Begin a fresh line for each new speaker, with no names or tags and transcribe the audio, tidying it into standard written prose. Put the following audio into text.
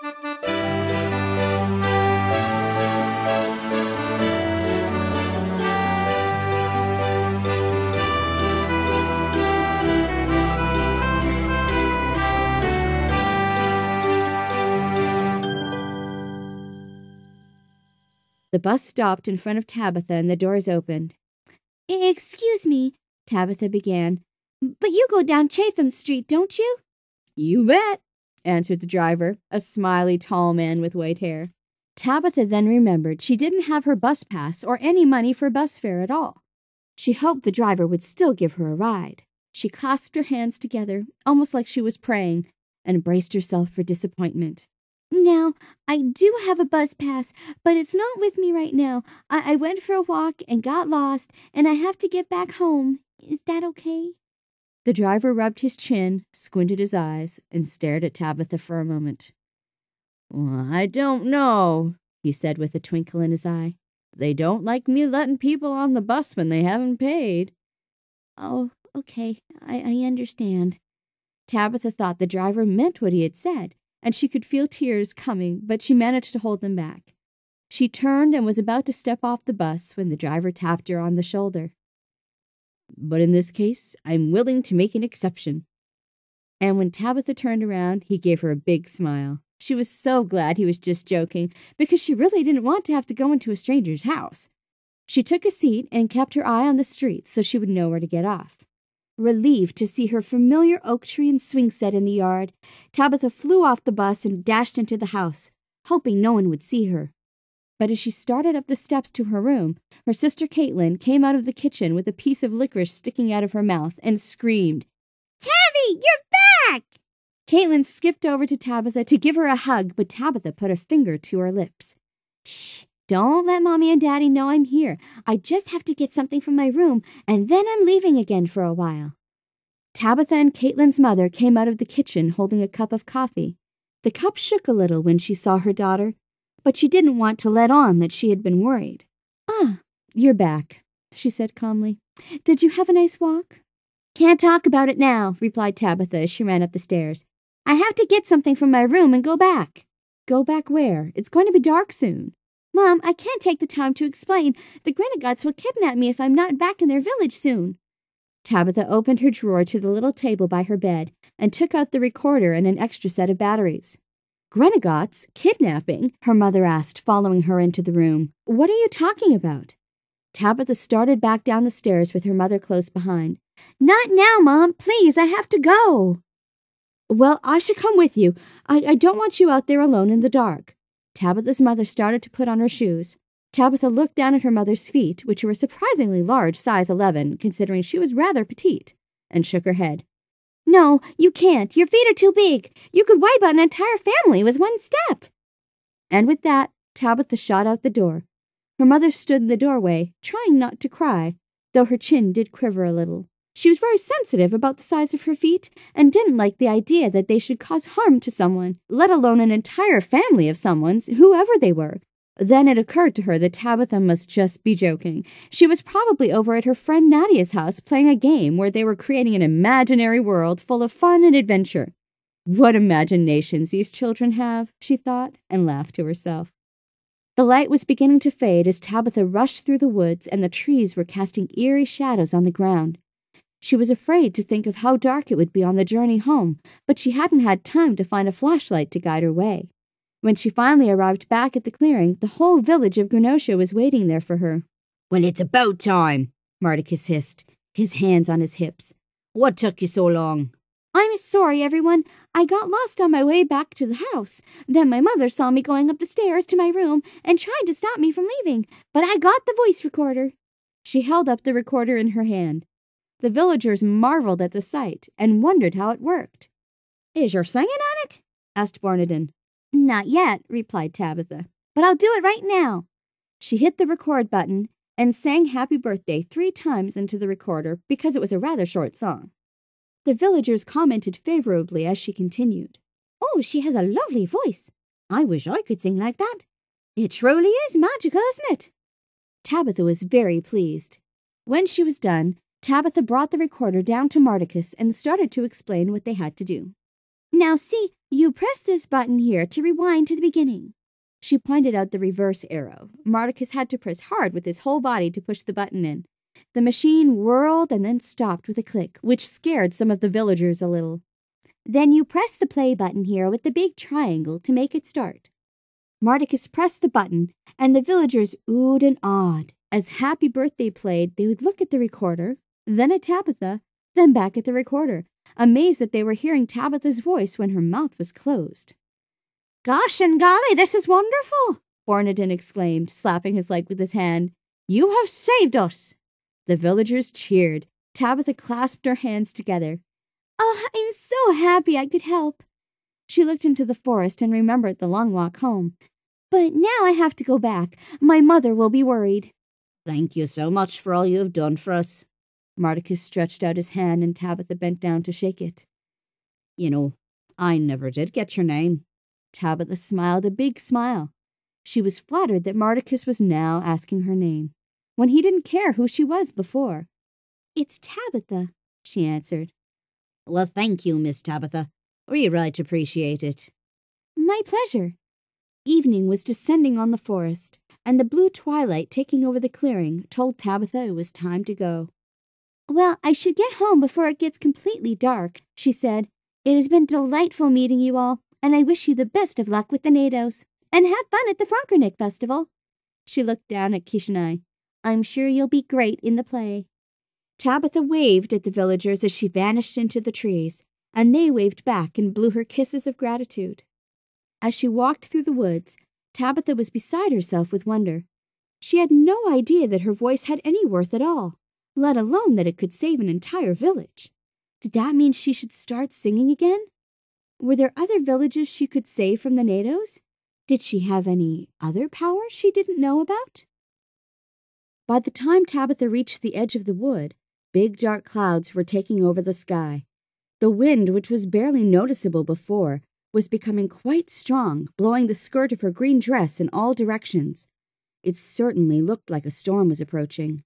The bus stopped in front of Tabitha and the doors opened. "Excuse me," Tabitha began, "but you go down Chatham Street, don't you?" "You bet," answered the driver, a smiley, tall man with white hair. Tabitha then remembered she didn't have her bus pass or any money for bus fare at all. She hoped the driver would still give her a ride. She clasped her hands together, almost like she was praying, and braced herself for disappointment. "Now, I do have a bus pass, but it's not with me right now. I went for a walk and got lost, and I have to get back home. Is that okay?" The driver rubbed his chin, squinted his eyes, and stared at Tabitha for a moment. "Well, I don't know," he said with a twinkle in his eye. "They don't like me letting people on the bus when they haven't paid." "Oh, okay, I understand." Tabitha thought the driver meant what he had said, and she could feel tears coming, but she managed to hold them back. She turned and was about to step off the bus when the driver tapped her on the shoulder. "But in this case, I'm willing to make an exception." And when Tabitha turned around, he gave her a big smile. She was so glad he was just joking, because she really didn't want to have to go into a stranger's house. She took a seat and kept her eye on the street so she would know where to get off. Relieved to see her familiar oak tree and swing set in the yard, Tabitha flew off the bus and dashed into the house, hoping no one would see her. But as she started up the steps to her room, her sister Caitlin came out of the kitchen with a piece of licorice sticking out of her mouth and screamed, "Tabby, you're back!" Caitlin skipped over to Tabitha to give her a hug, but Tabitha put a finger to her lips. "Shh, don't let Mommy and Daddy know I'm here. I just have to get something from my room, and then I'm leaving again for a while." Tabitha and Caitlin's mother came out of the kitchen holding a cup of coffee. The cup shook a little when she saw her daughter, but she didn't want to let on that she had been worried. "Ah, you're back," she said calmly. "Did you have a nice walk?" "Can't talk about it now," replied Tabitha as she ran up the stairs. "I have to get something from my room and go back." "Go back where? It's going to be dark soon." "Mom, I can't take the time to explain. The Grenagats will kidnap me if I'm not back in their village soon." Tabitha opened her drawer to the little table by her bed and took out the recorder and an extra set of batteries. "Grenagats? Kidnapping?" her mother asked, following her into the room. "What are you talking about?" Tabitha started back down the stairs with her mother close behind. "Not now, Mom. Please, I have to go." "Well, I should come with you. I don't want you out there alone in the dark." Tabitha's mother started to put on her shoes. Tabitha looked down at her mother's feet, which were a surprisingly large size 11, considering she was rather petite, and shook her head. "No, you can't. Your feet are too big. You could wipe out an entire family with one step." And with that, Tabitha shot out the door. Her mother stood in the doorway, trying not to cry, though her chin did quiver a little. She was very sensitive about the size of her feet and didn't like the idea that they should cause harm to someone, let alone an entire family of someone's, whoever they were. Then it occurred to her that Tabitha must just be joking. She was probably over at her friend Nadia's house playing a game where they were creating an imaginary world full of fun and adventure. What imaginations these children have, she thought, and laughed to herself. The light was beginning to fade as Tabitha rushed through the woods, and the trees were casting eerie shadows on the ground. She was afraid to think of how dark it would be on the journey home, but she hadn't had time to find a flashlight to guide her way. When she finally arrived back at the clearing, the whole village of Grenosha was waiting there for her. "Well, it's about time," Mardicus hissed, his hands on his hips. "What took you so long?" "I'm sorry, everyone. I got lost on my way back to the house. Then my mother saw me going up the stairs to my room and tried to stop me from leaving, but I got the voice recorder." She held up the recorder in her hand. The villagers marveled at the sight and wondered how it worked. "Is your singing on it?" asked Bornadin. "Not yet," replied Tabitha, "but I'll do it right now." She hit the record button and sang Happy Birthday 3 times into the recorder because it was a rather short song. The villagers commented favorably as she continued. "Oh, she has a lovely voice. I wish I could sing like that. It truly is magical, isn't it?" Tabitha was very pleased. When she was done, Tabitha brought the recorder down to Mardicus and started to explain what they had to do. "Now see, You press this button here to rewind to the beginning. She pointed out the reverse arrow. Mardicus had to press hard with his whole body to push the button in. The machine whirled and then stopped with a click, which scared some of the villagers a little. Then you press the play button here with the big triangle to make it start. Mardicus pressed the button, and the villagers oohed and awed. As Happy Birthday played, they would look at the recorder, then at Tabitha, then back at the recorder, amazed that they were hearing Tabitha's voice when her mouth was closed. "Gosh and golly, this is wonderful!" Ornodin exclaimed, slapping his leg with his hand. "You have saved us!" The villagers cheered. Tabitha clasped her hands together. "Oh, I'm so happy I could help." She looked into the forest and remembered the long walk home. "But now I have to go back. My mother will be worried."
"Thank you so much for all you have done for us."
Mardicus stretched out his hand and Tabitha bent down to shake it.
"You know, I never did get your name."
Tabitha smiled a big smile. She was flattered that Mardicus was now asking her name, when he didn't care who she was before. "It's Tabitha," she answered.
"Well, thank you, Miss Tabitha. We right appreciate it."
"My pleasure." Evening was descending on the forest, and the blue twilight taking over the clearing told Tabitha it was time to go. "Well, I should get home before it gets completely dark," she said. "It has been delightful meeting you all, and I wish you the best of luck with the Nados. And have fun at the Frankernick Festival." She looked down at Kishinai. "I'm sure you'll be great in the play." Tabitha waved at the villagers as she vanished into the trees, and they waved back and blew her kisses of gratitude. As she walked through the woods, Tabitha was beside herself with wonder. She had no idea that her voice had any worth at all, let alone that it could save an entire village. Did that mean she should start singing again? Were there other villages she could save from the Nados? Did she have any other powers she didn't know about? By the time Tabitha reached the edge of the wood, big dark clouds were taking over the sky. The wind, which was barely noticeable before, was becoming quite strong, blowing the skirt of her green dress in all directions. It certainly looked like a storm was approaching.